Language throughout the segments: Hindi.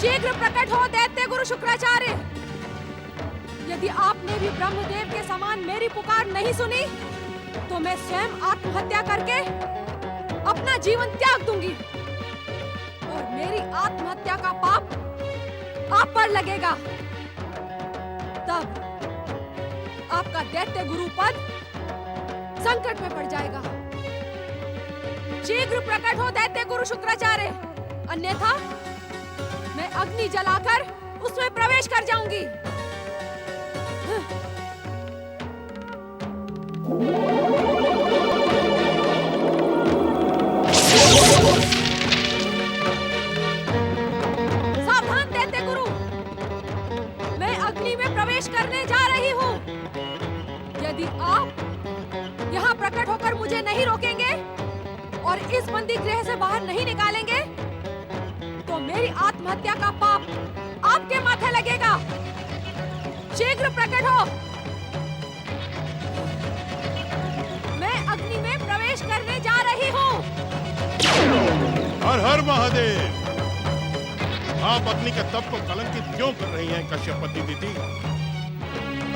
शीघ्र प्रकट हो दैत्य गुरु शुक्राचार्य। यदि आपने भी ब्रह्मदेव के समान मेरी पुकार नहीं सुनी तो मैं स्वयं आत्महत्या करके अपना जीवन त्याग दूंगी और मेरी आत्महत्या का पाप आप पर लगेगा। तब आपका दैत्य गुरु पद संकट में पड़ जाएगा। शीघ्र प्रकट हो दैत्य गुरु शुक्राचार्य, अन्यथा मैं अग्नि जलाकर उसमें प्रवेश कर जाऊंगी। सावधान दैत्य गुरु, मैं अग्नि में प्रवेश करने जा रही हूँ। यदि आप यहाँ प्रकट होकर मुझे नहीं रोकेंगे और इस बंदी गृह से बाहर नहीं निकालेंगे तो मेरी आत्महत्या का पाप आपके माथे लगेगा। शीघ्र प्रकट हो। मैं अग्नि में प्रवेश करने जा रही हूँ। हर हर महादेव। आप अग्नि के तप को कलंकित क्यों कर रही हैं कश्यपति दीदी?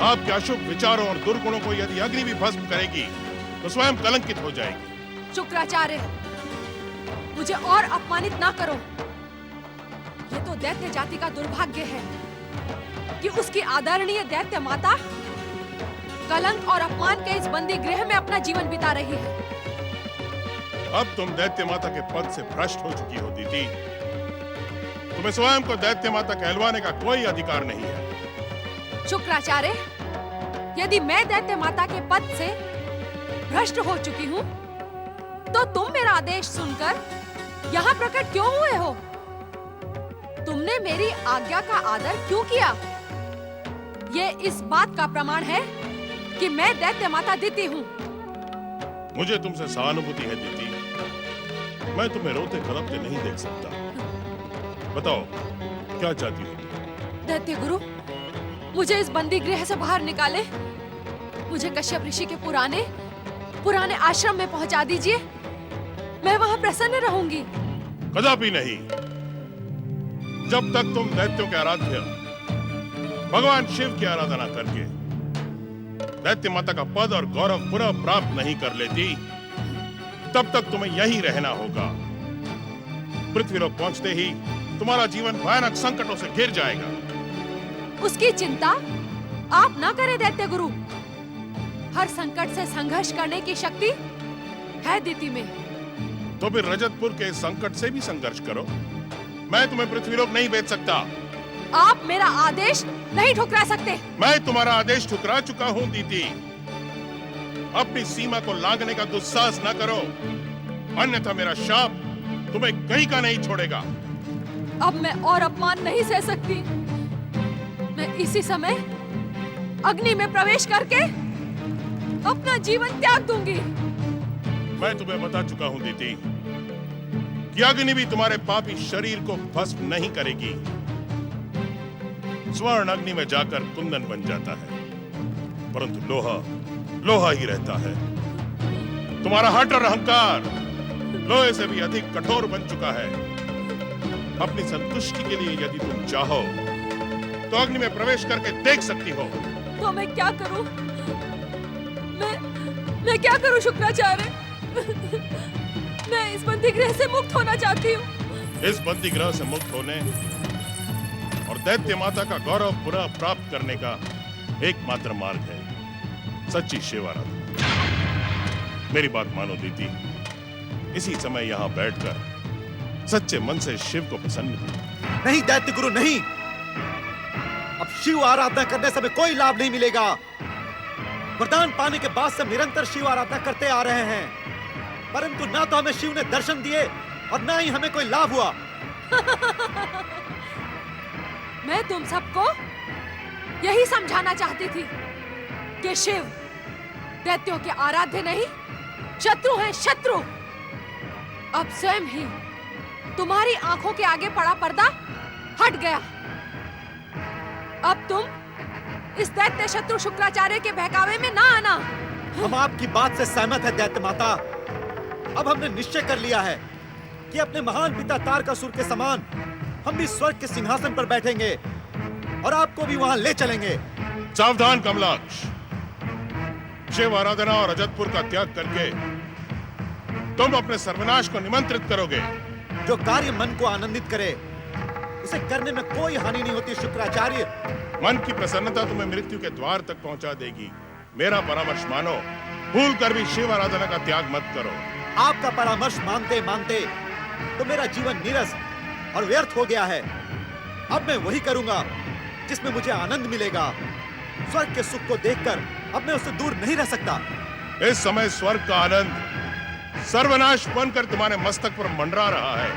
आपके अशुभ विचारों और दुर्गुणों को यदि अग्नि भी भस्म करेगी तो स्वयं कलंकित हो जाएगी। शुक्राचार्य, मुझे और अपमानित ना करो। ये तो दैत्य जाति का दुर्भाग्य है कि उसकी आदरणीय दैत्य माता कलंक और अपमान के इस बंदी गृह में अपना जीवन बिता रही है। अब तुम दैत्य माता के पद से भ्रष्ट हो चुकी हो दीदी। तुम्हें स्वयं को दैत्य माता कहलवाने का कोई अधिकार नहीं है। शुक्राचार्य, यदि मैं दैत्य माता के पद से भ्रष्ट हो चुकी हूँ तो तुम मेरा आदेश सुनकर यहाँ प्रकट क्यों हुए हो? तुमने मेरी आज्ञा का आदर क्यों किया? ये इस बात का प्रमाण है कि मैं दैत्य माता दिति हूँ। मुझे तुमसे सहानुभूति है दीदी। मैं तुम्हें रोते कलपते नहीं देख सकता। बताओ क्या चाहती हो? दैत्य गुरु, मुझे इस बंदी गृह से बाहर निकाले। मुझे कश्यप ऋषि के पुराने आश्रम में पहुंचा दीजिए। मैं वहां प्रसन्न रहूंगी। कदापि नहीं। जब तक तुम दैत्यों के आराध्य भगवान शिव की आराधना करके दैत्य माता का पद और गौरव पुनः प्राप्त नहीं कर लेती तब तक तुम्हें यहीं रहना होगा। पृथ्वीलोक पहुंचते ही तुम्हारा जीवन भयानक संकटों से घिर जाएगा। उसकी चिंता आप ना करें दैत्य गुरु। हर संकट से संघर्ष करने की शक्ति है दिति में। तो फिर रजतपुर के संकट से भी संघर्ष करो। मैं तुम्हें पृथ्वीलोक नहीं भेज सकता। आप मेरा आदेश नहीं ठुकरा सकते। मैं तुम्हारा आदेश ठुकरा चुका हूँ दीदी। अपनी सीमा को लांघने का दुस्साहस न करो, अन्यथा मेरा शाप तुम्हें कहीं का नहीं छोड़ेगा। अब मैं और अपमान नहीं सह सकती। मैं इसी समय अग्नि में प्रवेश करके अपना जीवन त्याग दूंगी। मैं तुम्हें बता चुका हूं दीदी कि अग्नि भी तुम्हारे पापी शरीर को भस्म नहीं करेगी। स्वर्ण अग्नि में जाकर कुंदन बन जाता है, परंतु लोहा ही रहता है। तुम्हारा हठ और अहंकार लोहे से भी अधिक कठोर बन चुका है। अपनी संतुष्टि के लिए यदि तुम चाहो तो अग्नि में प्रवेश करके देख सकती हो। तो मैं क्या करूं? मैं क्या करूं शुक्राचार्य? मैं इस बंदी गृह से मुक्त होना चाहती हूँ। इस बंदी गृह से मुक्त होने और दैत्य माता का गौरव पुनः प्राप्त करने का एकमात्र मार्ग है सच्ची शिव आराधना। मेरी बात मानो दीदी। इसी समय यहाँ बैठकर सच्चे मन से शिव को प्रसन्न करो। नहीं दैत्य गुरु, नहीं। अब शिव आराधना करने से हमें कोई लाभ नहीं मिलेगा। वरदान पाने के बाद से निरंतर शिव आराधना करते आ रहे हैं, परंतु ना तो हमें शिव ने दर्शन दिए और ना ही हमें कोई लाभ हुआ। मैं तुम सबको यही समझाना चाहती थी कि शिव दैत्यों के आराध्य नहीं, शत्रु हैं, शत्रु। अब स्वयं ही तुम्हारी आंखों के आगे पड़ा पर्दा हट गया। अब तुम इस दैत्य शत्रु शुक्राचार्य के बहकावे में ना आना। हम आपकी बात से सहमत हैं दैत्य माता। अब हमने निश्चय कर लिया है कि अपने महान पिता तारकासुर के समान हम भी स्वर्ग के सिंहासन पर बैठेंगे और आपको भी वहां ले चलेंगे। सावधान कमलाक्ष, शिव आराधना और रजतपुर का त्याग करके तुम अपने सर्वनाश को निमंत्रित करोगे। जो कार्य मन को आनंदित करे उसे करने में कोई हानि नहीं होती शुक्राचार्य। मन की प्रसन्नता तुम्हें मृत्यु के द्वार तक पहुंचा देगी। मेरा परामर्श मानो, भूल कर भी शिव आराधना का त्याग मत करो। आपका परामर्श मानते मानते तो मेरा जीवन नीरस और व्यर्थ हो गया है। अब मैं वही करूंगा जिसमें मुझे आनंद मिलेगा। स्वर्ग के सुख को देखकर अब मैं उससे दूर नहीं रह सकता। इस समय स्वर्ग का आनंद सर्वनाश बनकर तुम्हारे मस्तक पर मंडरा रहा है।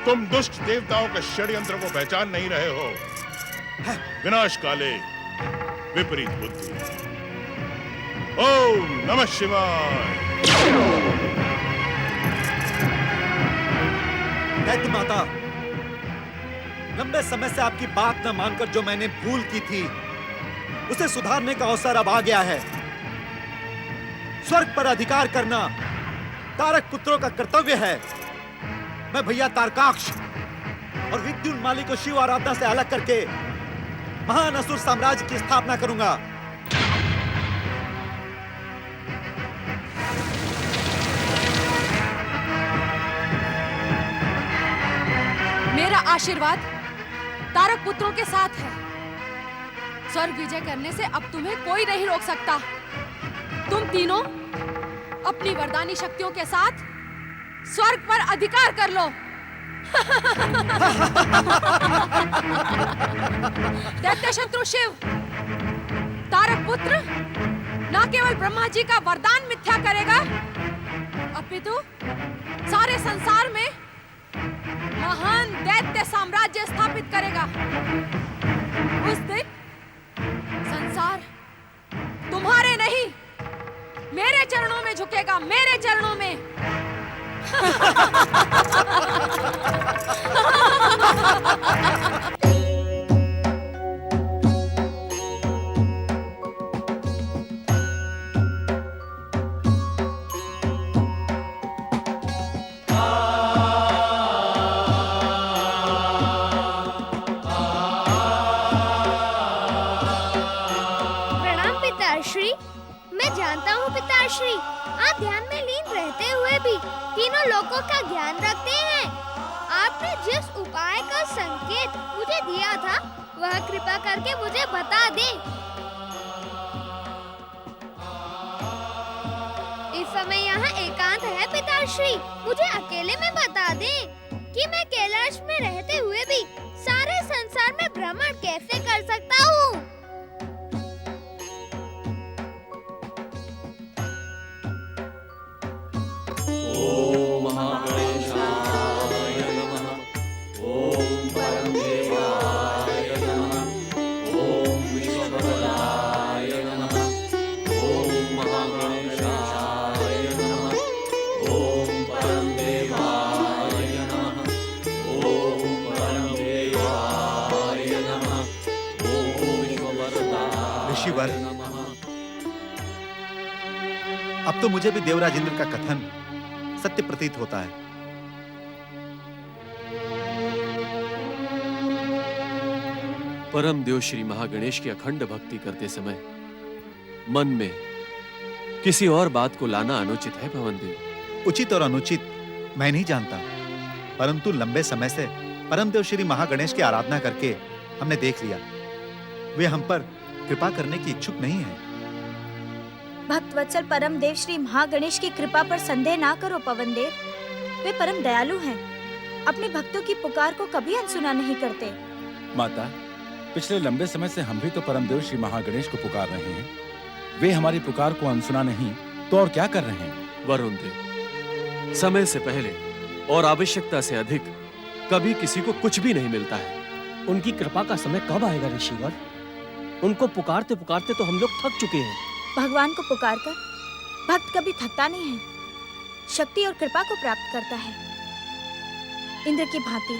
तुम दुष्ट देवताओं के षड्यंत्र को पहचान नहीं रहे हो। विनाश काले विपरीत बुद्धि। ओम नमः शिवाय। दैत्य माता, लंबे समय से आपकी बात न मानकर जो मैंने भूल की थी उसे सुधारने का अवसर अब आ गया है। स्वर्ग पर अधिकार करना तारक पुत्रों का कर्तव्य है। मैं भैया तारकाक्ष और विद्युन्माली को शिव आराधना से अलग करके महान असुर साम्राज्य की स्थापना करूंगा। मेरा आशीर्वाद तारक पुत्रों के साथ है। स्वर्ग विजय करने से अब तुम्हें कोई नहीं रोक सकता। तुम तीनों अपनी वरदानी शक्तियों के साथ स्वर्ग पर अधिकार कर लो। दैत्य शत्रु शिव, तारक पुत्र न केवल ब्रह्मा जी का वरदान मिथ्या करेगा, अपितु सारे संसार में महान दैत्य साम्राज्य स्थापित करेगा। उस दिन संसार तुम्हारे नहीं, मेरे चरणों में झुकेगा, मेरे चरणों में। प्रणाम पिताश्री। मैं जानता हूँ पिताश्री, आप ध्यान में लीन रहते हुए भी तीनों लोकों का ज्ञान रखते हैं। आपने जिस उपाय का संकेत मुझे दिया था वह कृपा करके मुझे बता दें। इस समय यहाँ एकांत है पिताश्री, मुझे अकेले में बता दें कि मैं कैलाश में रहते हुए भी सारे संसार में भ्रमण कैसे कर सकता हूँ। ऋषिवर, अब तो मुझे भी देवराज इंद्र का कथन सत्य प्रतीत होता है। परम देव श्री महागणेश की अखंड भक्ति करते समय मन में किसी और बात को लाना अनुचित है पवन देव। उचित और अनुचित मैं नहीं जानता, परंतु लंबे समय से परम देव श्री महागणेश की आराधना करके हमने देख लिया, वे हम पर कृपा करने की इच्छुक नहीं है। भक्त वत्सल परम देव श्री महागणेश की कृपा पर संदेह ना करो पवन देव, वे परम दयालु हैं, अपने भक्तों की पुकार को कभी अनसुना नहीं करते। माता, पिछले लंबे समय से हम भी तो परमदेव श्री महागणेश को पुकार रहे हैं। वे हमारी पुकार को अनसुना नहीं तो और क्या कर रहे हैं? वरुण देव, समय से पहले और आवश्यकता से अधिक कभी किसी को कुछ भी नहीं मिलता है। उनकी कृपा का समय कब आएगा ऋषिवर? उनको पुकारते पुकारते तो हम लोग थक चुके हैं। भगवान को पुकारकर भक्त कभी थकता नहीं है, शक्ति और कृपा को प्राप्त करता है। इंद्र की भांति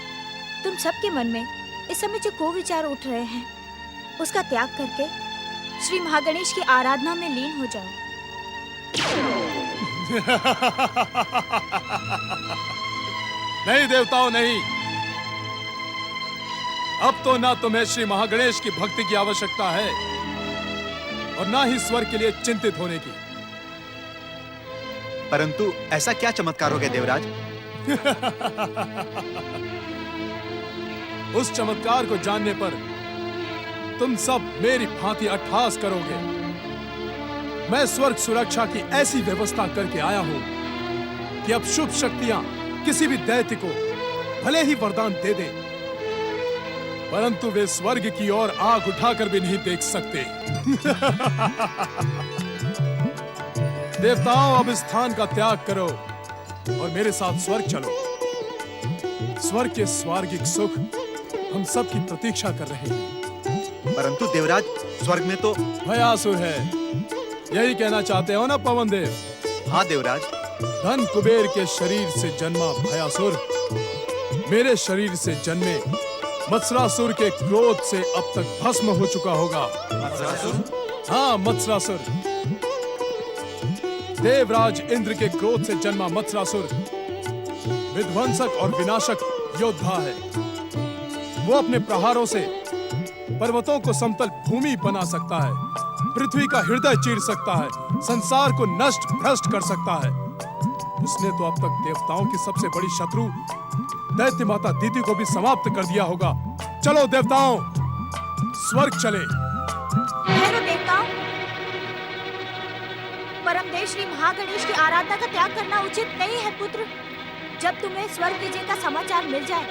तुम सबके मन में इस समय जो कुविचार उठ रहे हैं उसका त्याग करके श्री महागणेश की आराधना में लीन हो जाओ। नहीं देवताओं, नहीं। अब तो ना तुम्हें श्री महागणेश की भक्ति की आवश्यकता है और ना ही स्वर्ग के लिए चिंतित होने की। परंतु ऐसा क्या चमत्कार हो गया देवराज? उस चमत्कार को जानने पर तुम सब मेरी भांति अट्टहास करोगे। मैं स्वर्ग सुरक्षा की ऐसी व्यवस्था करके आया हूं कि अब शुभ शक्तियां किसी भी दैत्य को भले ही वरदान दे दे, परंतु वे स्वर्ग की ओर आंख उठाकर भी नहीं देख सकते। देवताओं, अब इस स्थान का त्याग करो और मेरे साथ स्वर्ग चलो। स्वर्ग के स्वार्गिक सुख हम सब की प्रतीक्षा कर रहे हैं। परंतु देवराज, स्वर्ग में तो भयासुर है, यही कहना चाहते हो ना पवन देव? हाँ देवराज। धन कुबेर के शरीर से जन्मा भयासुर मेरे शरीर से जन्मे मत्सरासुर के क्रोध से अब तक भस्म हो चुका होगा। हाँ, मत्सरासुर। देवराज इंद्र के क्रोध से जन्मा मत्सरासुर विध्वंसक और विनाशक योद्धा है। वो अपने प्रहारों से पर्वतों को समतल भूमि बना सकता है, पृथ्वी का हृदय चीर सकता है, संसार को नष्ट भ्रष्ट कर सकता है। उसने तो अब तक देवताओं की सबसे बड़ी शत्रु दैत्य माता दीति को भी समाप्त कर दिया होगा। चलो देवताओं, स्वर्ग चले। ठहरो देवताओं, परमदेव श्री महागणेश की आराधना का त्याग करना उचित नहीं है पुत्र। जब तुम्हें स्वर्ग विजय का समाचार मिल जाए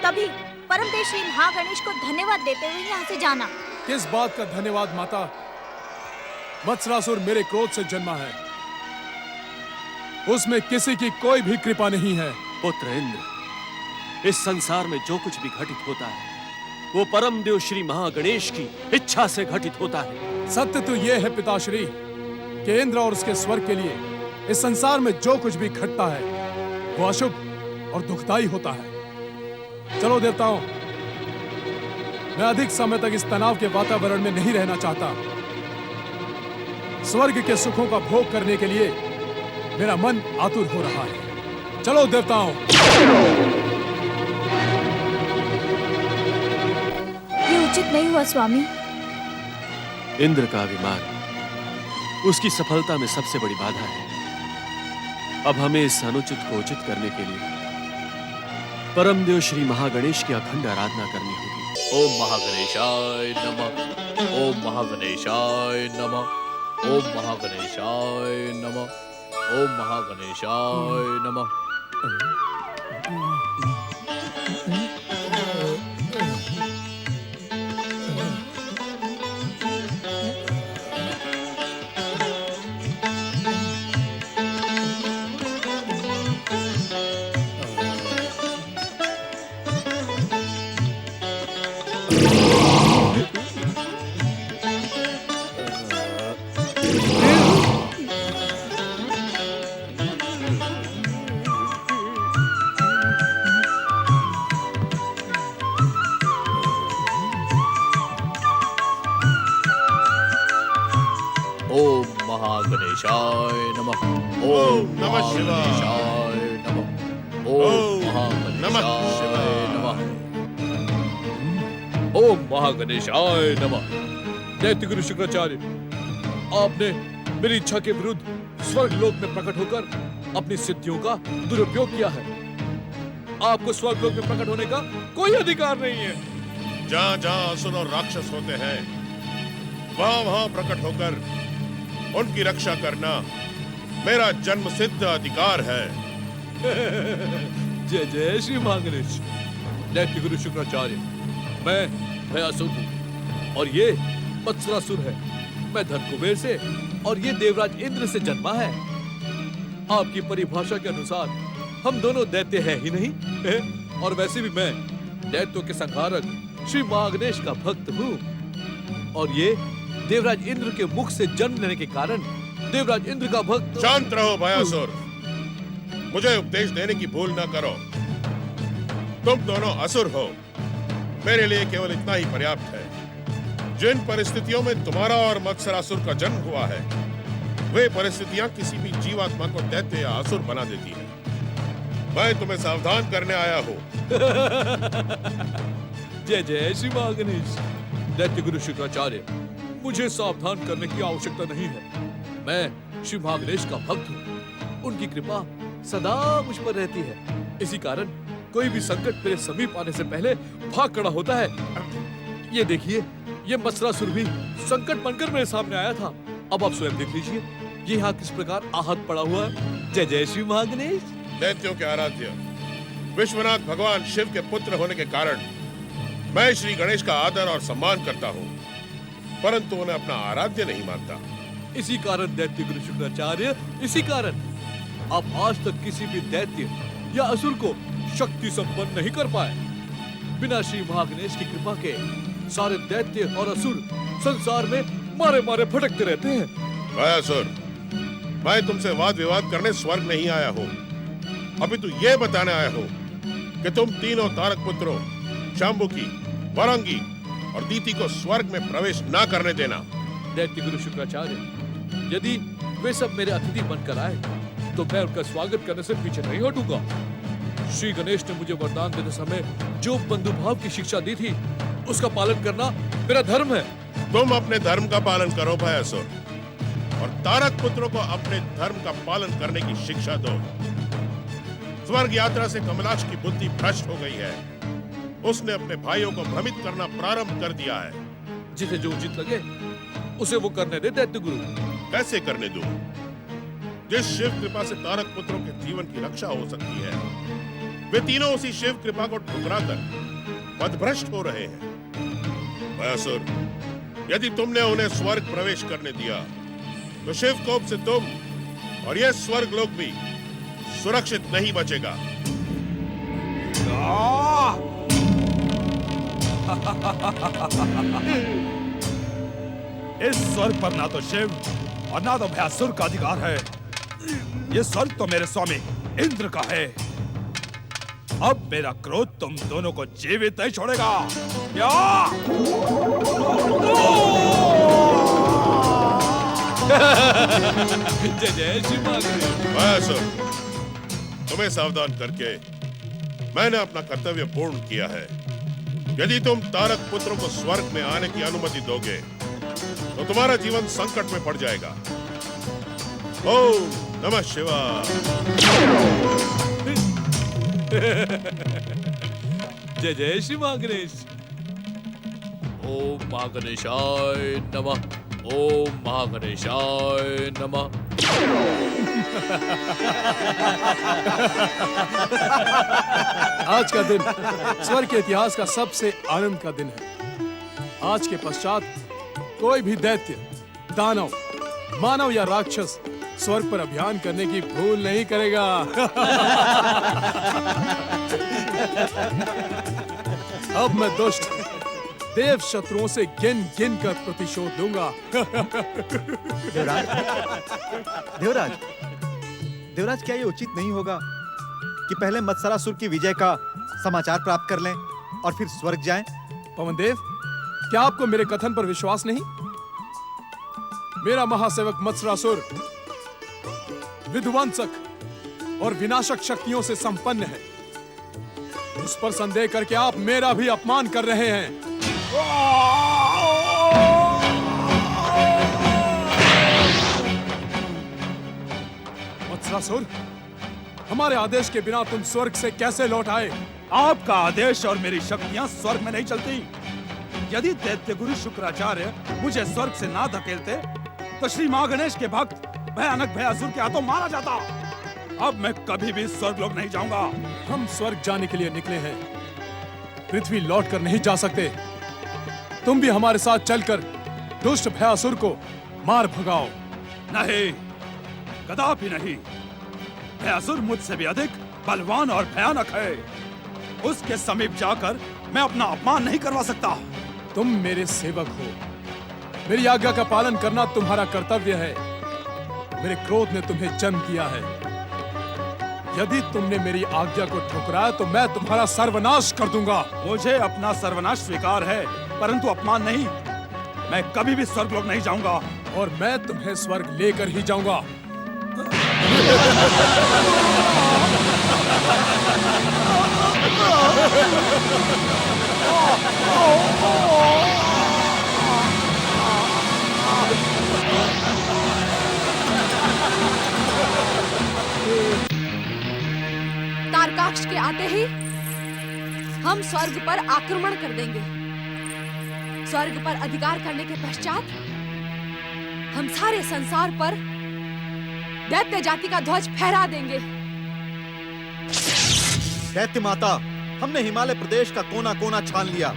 तभी परमदेव श्री महागणेश को धन्यवाद देते हुए यहाँ से जाना। किस बात का धन्यवाद माता? मत्सरासुर मेरे क्रोध से जन्मा है, उसमें किसी की कोई भी कृपा नहीं है। पुत्र इंद्र, इस संसार में जो कुछ भी घटित होता है वो परम देव श्री महागणेश की इच्छा से घटित होता है। सत्य तो ये है पिताश्री कि इंद्र और उसके स्वर्ग के लिए इस संसार में जो कुछ भी घटता है वो अशुभ और दुखदाई होता है। चलो देवताओं, मैं अधिक समय तक इस तनाव के वातावरण में नहीं रहना चाहता। स्वर्ग के सुखों का भोग करने के लिए मेरा मन आतुर हो रहा है। चलो देवताओं। ये उचित नहीं हुआ स्वामी। इंद्र का अभिमान उसकी सफलता में सबसे बड़ी बाधा है। अब हमें इस अनुचित को उचित करने के लिए परमदेव श्री महागणेश की अखंड आराधना करनी होगी। ओम महागणेशाय नमः। ओम महागणेशाय नमः। ओम महागणेशाय नमः। ओम महागणेशाय नमः। ओम महागणेशाय नमः। ओम नमः शिवाय। महागणेशाय नमः। ओम महागणेशाय नमः। ओम महागणेशाय नमः। दैत्य गुरु शुक्राचार्य, आपने मेरी इच्छा के विरुद्ध स्वर्ग लोक में प्रकट होकर अपनी सिद्धियों का दुरुपयोग किया है। आपको स्वर्ग लोक में प्रकट होने का कोई अधिकार नहीं है। जहाँ जहाँ असुर और राक्षस होते हैं वहाँ वहाँ प्रकट होकर उनकी रक्षा करना मेरा जन्म सिद्ध अधिकार है। जय जय श्री महागणेश। दैत्य गुरु शुक्राचार्य, मैं भयासुर हूँ और ये मत्सरासुर है। मैं धन कुबेर से और ये देवराज इंद्र से जन्मा है। आपकी परिभाषा के अनुसार हम दोनों दैत्य हैं ही नहीं, और वैसे भी मैं दैत्यों के संहारक श्री महागणेश का भक्त हूँ। और ये देवराज इंद्र के मुख से जन्म लेने के कारण देवराज इंद्र का भक्त। शांत रहो भयासुर, मुझे उपदेश देने की भूल न करो। तुम दोनों असुर हो, मेरे लिए केवल इतना ही पर्याप्त है। जिन परिस्थितियों में तुम्हारा और मत्सरासुर का जन्म हुआ है वे परिस्थितियां किसी भी जीवात्मा को दैत्य या असुर बना देती हैं। मैं तुम्हें सावधान करने आया हूँ। जय जय श्री महागणेश। दैत्य गुरु शुक्राचार्य, मुझे सावधान करने की आवश्यकता नहीं है। मैं श्री महागणेश का भक्त हूँ। उनकी कृपा सदा मुझ पर रहती है। इसी कारण कोई भी संकट मेरे समीप आने से पहले भाग खड़ा होता है। ये देखिए, ये मत्सरासुर भी संकट बनकर मेरे सामने आया था। अब आप स्वयं देख लीजिए, ये यहाँ किस प्रकार आहत पड़ा हुआ है। जय जय श्री महागणेश। दैत्यों के आराध्य विश्वनाथ भगवान शिव के पुत्र होने के कारण मैं श्री गणेश का आदर और सम्मान करता हूँ, परंतु उन्हें अपना आराध्य नहीं मानता। इसी कारण दैत्य गुरु शुक्राचार्य, इसी कारण आप आज तक किसी भी दैत्य या असुर को शक्ति संपन्न नहीं कर पाए। बिना श्री महागणेश की कृपा के सारे दैत्य और असुर संसार में मारे मारे भटकते रहते हैं। असुर, मैं तुमसे वाद विवाद करने स्वर्ग नहीं आया हूँ। अभी तो ये बताने आया हूँ कि तुम तीनों तारक पुत्रों शांबुकी, वरंगी और दीति को स्वर्ग में प्रवेश न करने देना। दैत्य गुरु शुक्राचार्य, यदि वे सब मेरे अतिथि बनकर आए तो मैं उनका स्वागत करने से पीछे नहीं हटूंगा। श्री गणेश ने मुझे वरदान देते समय जो बंधुभाव की शिक्षा दी थी, उसका पालन करना मेरा धर्म है। तुम अपने धर्म का पालन करो भयासुर, और तारक पुत्रों को अपने धर्म का पालन करने की शिक्षा दो। स्वर्ग यात्रा से कमलाक्ष की बुद्धि भ्रष्ट हो गई है। उसने अपने भाइयों को भ्रमित करना प्रारंभ कर दिया है। जिसे जो उचित लगे उसे वो करने दे दैत्य गुरु। कैसे करने दूं? जिस शिव कृपा से तारक पुत्रों के जीवन की रक्षा हो सकती है, वे तीनों उसी शिव कृपा को ठुकराकर पथभ्रष्ट हो रहे हैं। भयासुर, यदि तुमने उन्हें स्वर्ग प्रवेश करने दिया तो शिव कोप से तुम और यह स्वर्ग लोक भी सुरक्षित नहीं बचेगा। इस स्वर्ग पर ना तो शिव और ना तो भयासुर का अधिकार है। ये स्वर्ग तो मेरे स्वामी इंद्र का है। अब मेरा क्रोध तुम दोनों को जीवित नहीं छोड़ेगा। जय जय श्री महागणेश। तुम्हें सावधान करके मैंने अपना कर्तव्य पूर्ण किया है। यदि तुम तारक पुत्रों को स्वर्ग में आने की अनुमति दोगे तो तुम्हारा जीवन संकट में पड़ जाएगा। ओम नमः शिवाय। जय जय श्री महागणेश। ओम महागणेशाय नमः। ओम महागणेशाय नमः। आज का दिन स्वर्ग के इतिहास का सबसे आनंद का दिन है। आज के पश्चात कोई भी दैत्य, दानव, मानव या राक्षस स्वर्ग पर अभियान करने की भूल नहीं करेगा। अब मैं दुष्ट देव शत्रुओं से गिन गिन कर प्रतिशोध लूंगा। देवराज, देवराज, क्या ये उचित नहीं होगा कि पहले मत्सरासुर की विजय का समाचार प्राप्त कर लें और फिर स्वर्ग जाएं? पवनदेव, क्या आपको मेरे कथन पर विश्वास नहीं? मेरा महासेवक मत्सरासुर विध्वंसक और विनाशक शक्तियों से संपन्न है। उस पर संदेह करके आप मेरा भी अपमान कर रहे हैं। मत्सरासुर, हमारे आदेश के बिना तुम स्वर्ग से कैसे लौट आए? आपका आदेश और मेरी शक्तियां स्वर्ग में नहीं चलती। यदि दैत्य गुरु शुक्राचार्य मुझे स्वर्ग से ना धकेलते तो श्री महागणेश के भक्त भयानक भयासुर के हाथों मारा जाता। अब मैं कभी भी स्वर्ग लोक नहीं जाऊंगा। हम स्वर्ग जाने के लिए निकले हैं, पृथ्वी लौट कर नहीं जा सकते। तुम भी हमारे साथ चलकर दुष्ट भयासुर को मार भगाओ। नहीं, कदापि नहीं। भयासुर मुझसे भी अधिक बलवान और भयानक है। उसके समीप जाकर मैं अपना अपमान नहीं करवा सकता। तुम मेरे सेवक हो, मेरी आज्ञा का पालन करना तुम्हारा कर्तव्य है। मेरे क्रोध ने तुम्हें जन्म दिया है। यदि तुमने मेरी आज्ञा को ठुकराया तो मैं तुम्हारा सर्वनाश कर दूंगा। मुझे अपना सर्वनाश स्वीकार है, परंतु अपमान नहीं। मैं कभी भी स्वर्ग लोक नहीं जाऊंगा। और मैं तुम्हें स्वर्ग लेकर ही जाऊंगा। हम स्वर्ग पर आक्रमण कर देंगे। स्वर्ग पर अधिकार करने के पश्चात हम सारे संसार पर दैत्य जाति का ध्वज फहरा देंगे। दैत्य माता, हमने हिमालय प्रदेश का कोना कोना छान लिया,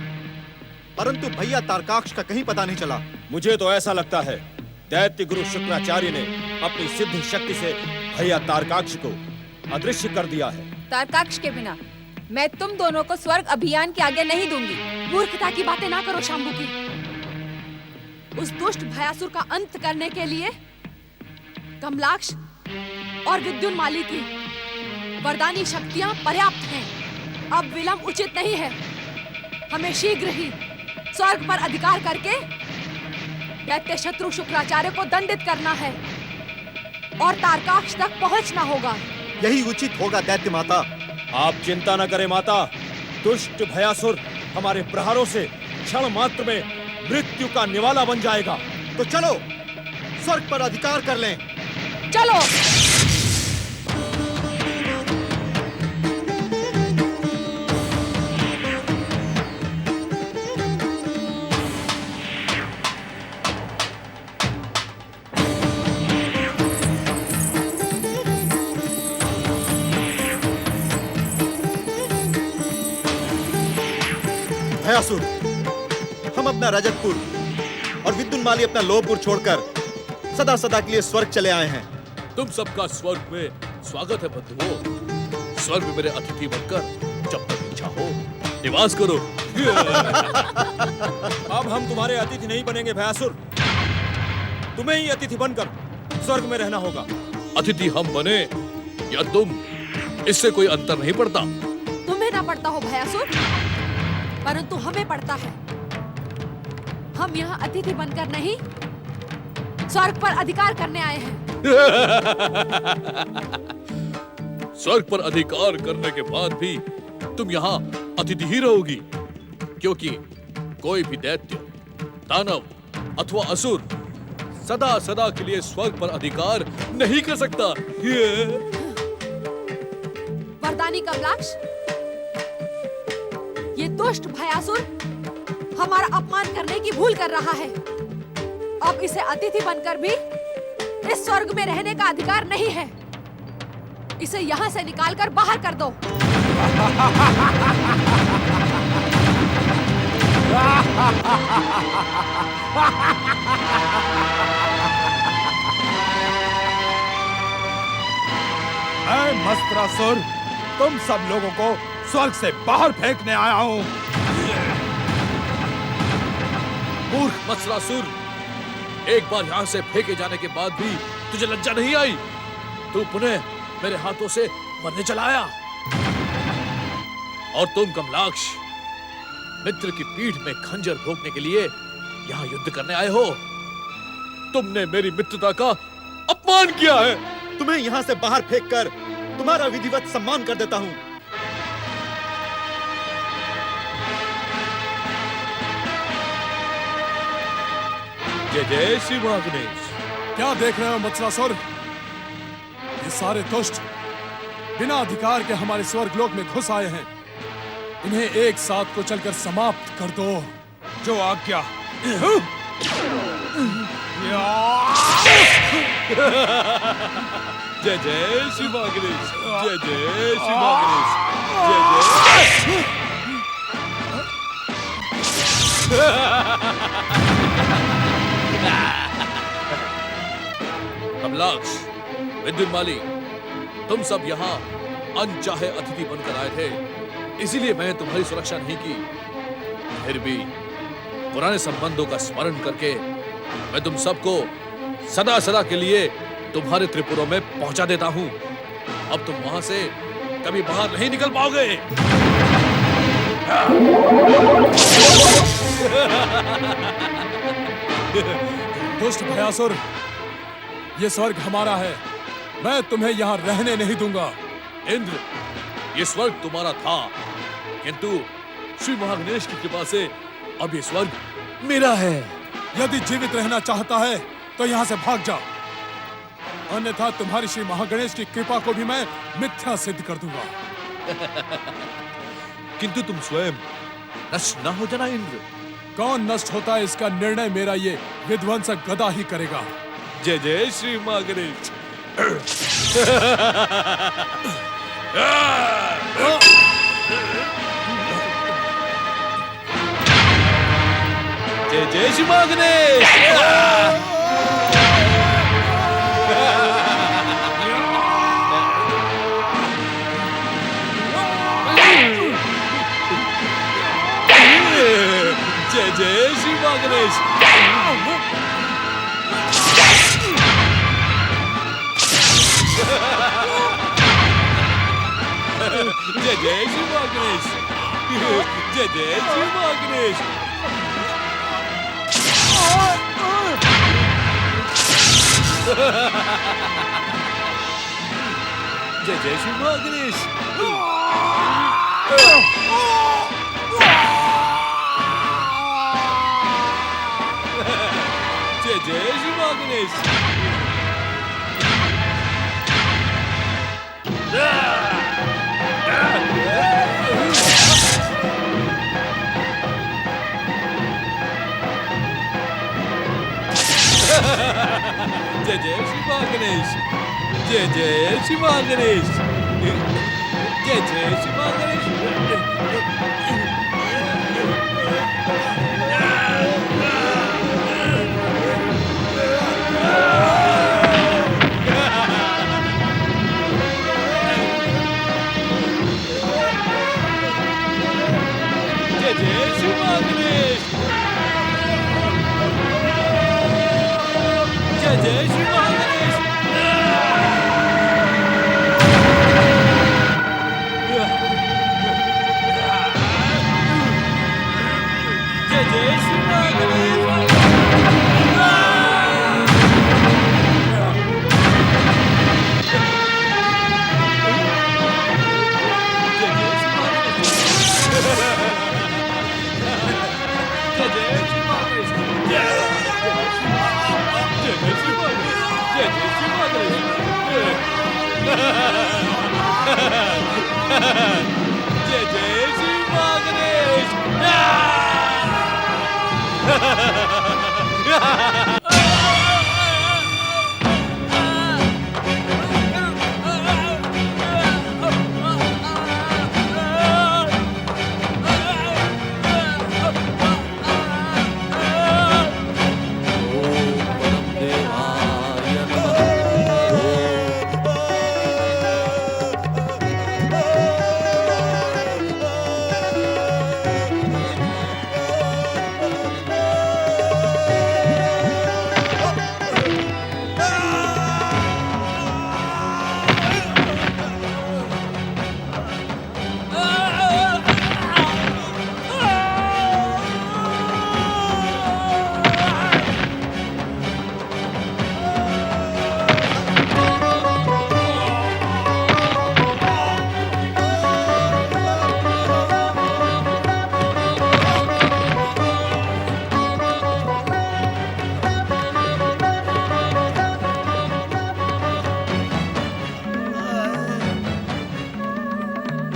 परंतु भैया तारकाक्ष का कहीं पता नहीं चला। मुझे तो ऐसा लगता है दैत्य गुरु शुक्राचार्य ने अपनी सिद्ध शक्ति से भैया तारकाक्ष को अदृश्य कर दिया है। तारकाक्ष के बिना मैं तुम दोनों को स्वर्ग अभियान की आज्ञा नहीं दूंगी। मूर्खता की बातें ना करो शांभुकी। उस दुष्ट भयासुर का अंत करने के लिए कमलाक्ष और विद्युन्माली की वरदानी शक्तियां पर्याप्त हैं। अब विलंब उचित नहीं है। हमें शीघ्र ही स्वर्ग पर अधिकार करके दैत्य शत्रु शुक्राचार्य को दंडित करना है और तारकाक्ष तक पहुंचना होगा। यही उचित होगा दैत्य माता। आप चिंता न करें माता, दुष्ट भयासुर हमारे प्रहारों से क्षण मात्र में मृत्यु का निवाला बन जाएगा। तो चलो स्वर्ग पर अधिकार कर लें। चलो। भयासुर, हम अपना रजतपुर और विद्युन्माली अपना लोहपुर छोड़कर सदा सदा के लिए स्वर्ग चले आए हैं। तुम सबका स्वर्ग में स्वागत है बंधुओं। स्वर्ग में मेरे अतिथि बनकर जब तक इच्छा हो निवास करो। अब हम तुम्हारे अतिथि नहीं बनेंगे भयासुर, तुम्हें ही अतिथि बनकर स्वर्ग में रहना होगा। अतिथि हम बने या तुम, इससे कोई अंतर नहीं पड़ता। तुम्हें ना पड़ता हो भयासुर, परंतु हमें पड़ता है। हम यहाँ अतिथि बनकर नहीं, स्वर्ग पर अधिकार करने आए हैं। स्वर्ग पर अधिकार करने के बाद भी तुम यहाँ अतिथि ही रहोगी, क्योंकि कोई भी दैत्य, दानव अथवा असुर सदा सदा के लिए स्वर्ग पर अधिकार नहीं कर सकता। वरदानी कमलाक्ष, ये दुष्ट भयासुर हमारा अपमान करने की भूल कर रहा है। अब इसे अतिथि बनकर भी इस स्वर्ग में रहने का अधिकार नहीं है। इसे यहाँ से निकालकर बाहर कर दो। मैं मस्त्रासुर तुम सब लोगों को स्वर्ग से बाहर फेंकने आया हूँ। मूर्ख मत्सरासुर, एक बार यहाँ से फेंके जाने के बाद भी तुझे लज्जा नहीं आई? तू पुनः मेरे हाथों से मरने चला आया। और तुम कमलाक्ष, मित्र की पीठ में खंजर भोंकने के लिए यहाँ युद्ध करने आए हो। तुमने मेरी मित्रता का अपमान किया है। तुम्हें यहाँ से बाहर फेंककर तुम्हारा विधिवत सम्मान कर देता हूँ। जय जय श्री महागणेश। क्या देख रहे हो मत्सरासुर? ये सारे दुष्ट बिना अधिकार के हमारे स्वर्गलोक में घुस आए हैं। इन्हें एक साथ को चलकर समाप्त कर दो। जो आज्ञा। जय जय श्री महागणेश। जय जय श्री महागणेश। जय कमलाक्ष, विद्युन्माली, तुम सब यहाँ अनचाहे अतिथि बनकर आए थे, इसीलिए मैंने तुम्हारी सुरक्षा नहीं की। फिर भी पुराने संबंधों का स्मरण करके मैं तुम सबको सदा सदा के लिए तुम्हारे त्रिपुरों में पहुंचा देता हूं। अब तुम वहां से कभी बाहर नहीं निकल पाओगे। दुष्ट भयासुर, ये स्वर्ग हमारा है। मैं तुम्हें यहाँ रहने नहीं दूंगा। इंद्र, ये स्वर्ग तुम्हारा था, किंतु श्री महागणेश की कृपा से अब ये स्वर्ग मेरा है। यदि जीवित रहना चाहता है तो यहाँ से भाग जा, अन्यथा तुम्हारी श्री महागणेश की कृपा को भी मैं मिथ्या सिद्ध कर दूंगा। किंतु तुम स्वयं नष्ट न हो जाना इंद्र। कौन नष्ट होता है इसका निर्णय मेरा ये विध्वंसक गदा ही करेगा। जय जय श्री मां गणेश। जय जय श्री मां गणेश। जय जय श्री मां गणेश। जय जय श्री मां गणेश। जय जय श्री मां गणेश। जय जय श्री मां गणेश। जय जय श्री मां गणेश। जय जय श्री मां गणेश। जय जय श्री मां गणेश। जय जय श्री मां गणेश। जय जय श्री मां गणेश। जय जय श्री मां गणेश। जय जय श्री मां गणेश। जय जय श्री मां गणेश।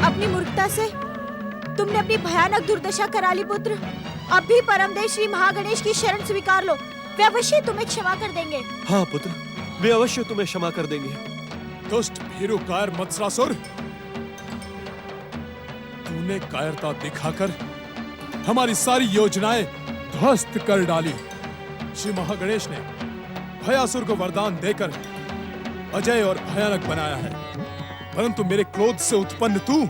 अपनी मूर्खता से तुमने अपनी भयानक दुर्दशा करा ली पुत्र। अब भी परमदेव श्री महागणेश की शरण स्वीकार लो, वे अवश्य तुम्हें क्षमा कर देंगे। हाँ पुत्र, वे अवश्य तुम्हें क्षमा कर देंगे। दुष्ट भीरुकार मत्सरासुर, तूने कायरता दिखाकर हमारी सारी योजनाएं ध्वस्त कर डाली। श्री महागणेश ने भयासुर को वरदान देकर अजय और भयानक बनाया है, परंतु मेरे क्रोध से उत्पन्न तू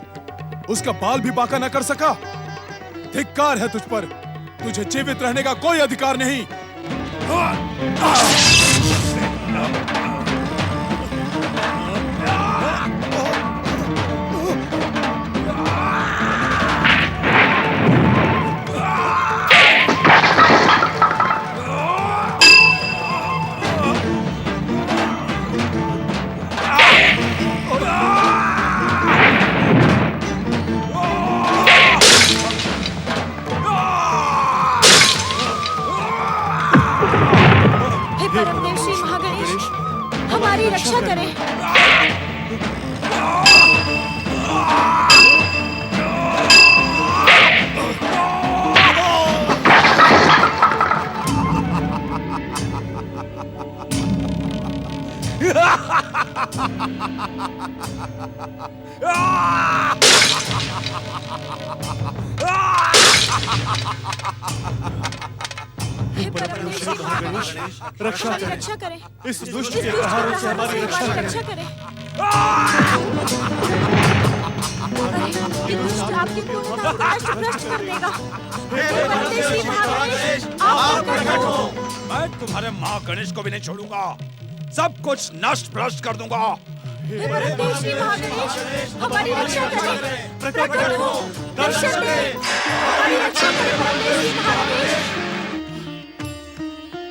उसका बाल भी बांका न कर सका। धिक्कार है तुझ पर, तुझे जीवित रहने का कोई अधिकार नहीं। परमदेव श्री महागणेश हमारी रक्षा करें। रक्षा करें, रक्षा करें। इस दुष्ट के प्रहारों से हमारी रक्षा करें। ये दुष्ट आपकी पूर्णता को नष्ट कर देगा। परदेशी महागणेश, आप प्रकट हो। मैं तुम्हारे महागणेश को भी नहीं छोड़ूंगा, सब कुछ नष्ट भ्रष्ट कर दूंगा। परदेशी महागणेश, हमारी रक्षा करें। प्रकट हो, दर्शन दें, हमारी रक्षा करें परदेशी महागणेश।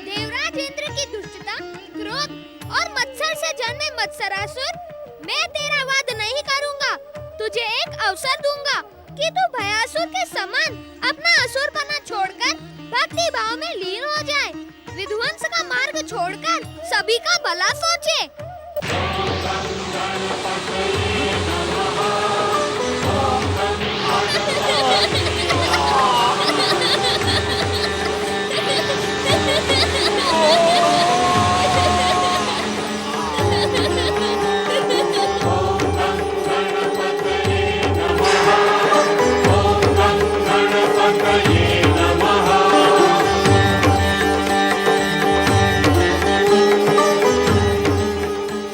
देवराज इंद्र की दुष्टता, क्रोध और मत्सर से जन्मे मत्सरासुर, मैं तेरा वध नहीं करूंगा। तुझे एक अवसर दूंगा कि तू भयासुर के समान अपना असुरपना छोड़कर भक्ति भाव में लीन हो जाए, विध्वंस का मार्ग छोड़कर सभी का भला सोचे।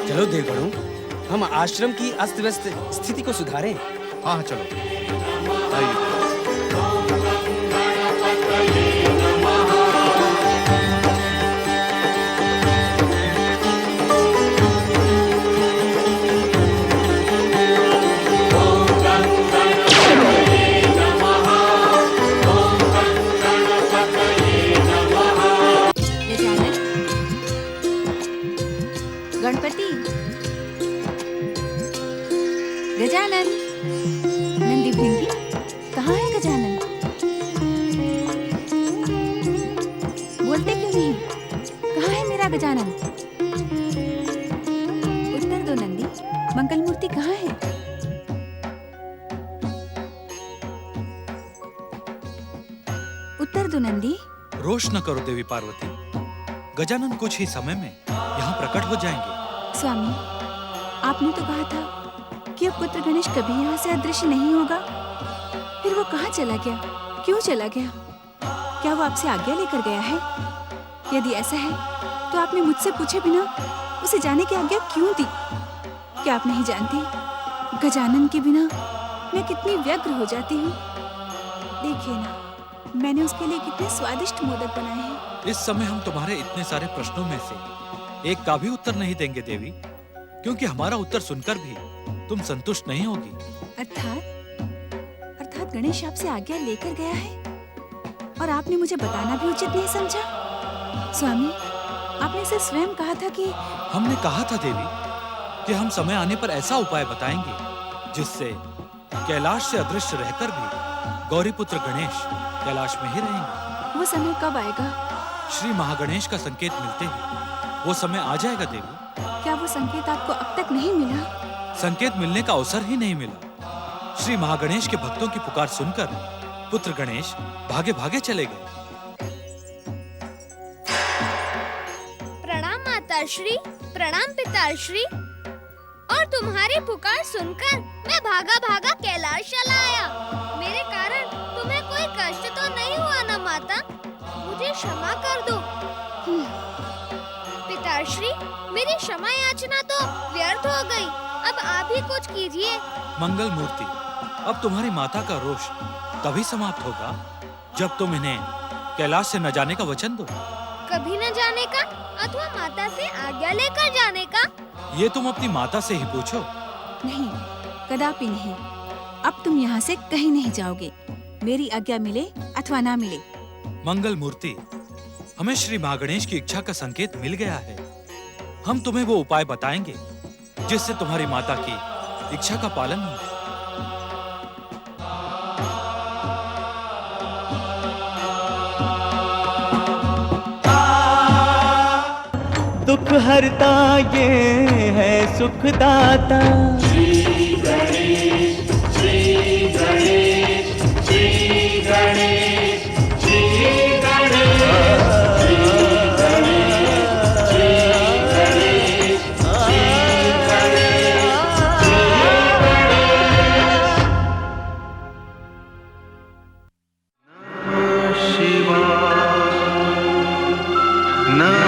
चलो देवगणों, हम आश्रम की अस्त व्यस्त स्थिति को सुधारें। हाँ चलो। आइए। गणपति, गजानन, नंदी भिंडी, कहाँ है गजानन? बोलते क्यों नहीं? कहाँ है मेरा गजानन? उत्तर दो नंदी, मंगल मूर्ति कहाँ है? उत्तर दो नंदी। रोष न करो देवी पार्वती, गजानन कुछ ही समय में यहाँ प्रकट हो जाएंगे। स्वामी, आपने तो कहा था कि अब पुत्र गणेश कभी यहाँ से अदृश्य नहीं होगा। फिर वो कहाँ चला गया? क्यों चला गया? क्या वो आपसे आज्ञा लेकर गया है? यदि ऐसा है तो आपने मुझसे पूछे बिना उसे जाने की आज्ञा क्यों दी? क्या आप नहीं जानती, गजानन के बिना मैं कितनी व्यग्र हो जाती हूँ। देखिए ना, मैंने उसके लिए कितने स्वादिष्ट मोदक बनाए हैं। इस समय हम तुम्हारे इतने सारे प्रश्नों में से एक का भी उत्तर नहीं देंगे देवी, क्योंकि हमारा उत्तर सुनकर भी तुम संतुष्ट नहीं होगी। अर्थात गणेश आपसे आज्ञा लेकर गया है और आपने मुझे बताना भी उचित नहीं समझा। स्वामी, आपने इसे स्वयं कहा था कि हमने कहा था देवी कि हम समय आने पर ऐसा उपाय बताएंगे जिससे कैलाश से अदृश्य रहकर भी गौरीपुत्र गणेश कैलाश में ही रहेंगे। वो समय कब आएगा? श्री महागणेश का संकेत मिलते ही वो समय आ जाएगा देवी। क्या वो संकेत आपको अब तक नहीं मिला? संकेत मिलने का अवसर ही नहीं मिला। श्री महागणेश के भक्तों की पुकार सुनकर पुत्र गणेश भागे भागे चले गए। प्रणाम माताश्री, प्रणाम पिताश्री। और तुम्हारी पुकार सुनकर मैं भागा भागा कैलाश चला आया। मेरे कारण तुम्हें कोई कष्ट तो नहीं हुआ ना माता? मुझे क्षमा कर दो। पिताश्री, मेरी क्षमा याचना तो व्यर्थ हो गई। अब आप ही कुछ कीजिए। मंगल मूर्ति, अब तुम्हारी माता का रोष तभी समाप्त होगा जब तुम इन्हें कैलाश से न जाने का वचन दो। कभी न जाने का अथवा माता से आज्ञा लेकर जाने का? ये तुम अपनी माता से ही पूछो। नहीं, कदापि नहीं। अब तुम यहाँ से कहीं नहीं जाओगे, मेरी आज्ञा मिले अथवा ना मिले। मंगल मूर्ति, हमें श्री महागणेश की इच्छा का संकेत मिल गया है। हम तुम्हें वो उपाय बताएंगे जिससे तुम्हारी माता की इच्छा का पालन हो। दुख हरता ये है सुखदाता। श्री गणेश, श्री गणेश, श्री गणेश, श्री गणेश, श्री गणेश, श्री गणेश, श्री गणेश। ना